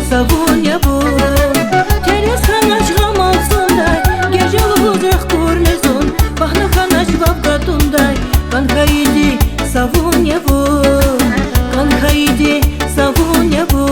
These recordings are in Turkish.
Savunya bu Teres kanaç gamalsınday Gece uzak kornezon Bahna kanaç vavgatunday Kankaydi savunya bu Kankaydi savunya bu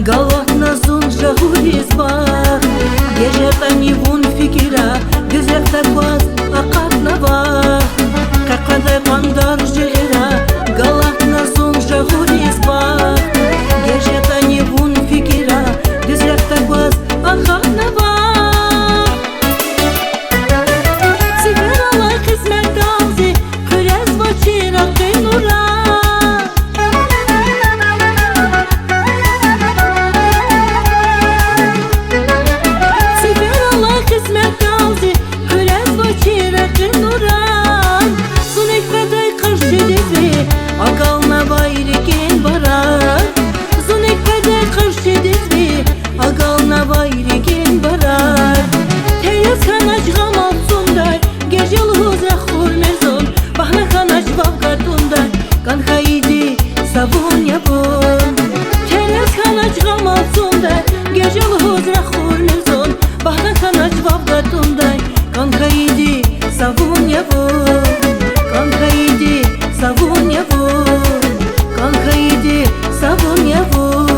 Галат назун жагулиз бах Ежета нивун фикира Гүзекта кваз акатна бах Какадай пандар жира Галат назун жагулиз бах Ежета нивун фикира Гүзекта кваз акатна бах Сигаралай кисмет тавзи Хүрез бачира кынура Agalna bayrikin barar Zunek pede karşı dizvi Agalna bayrikin barar Teyaz kanaç gamal sunday Gecel huzak hurmezon Bahna kanaç vavgatunday Kankaydi savunya bun Teyaz kanaç gamal sunday Gecel huzak hurmezon Bahna kanaç vavgatunday Kankaydi savunya bun Kankaydi savunya bu Kankaydi savunya bu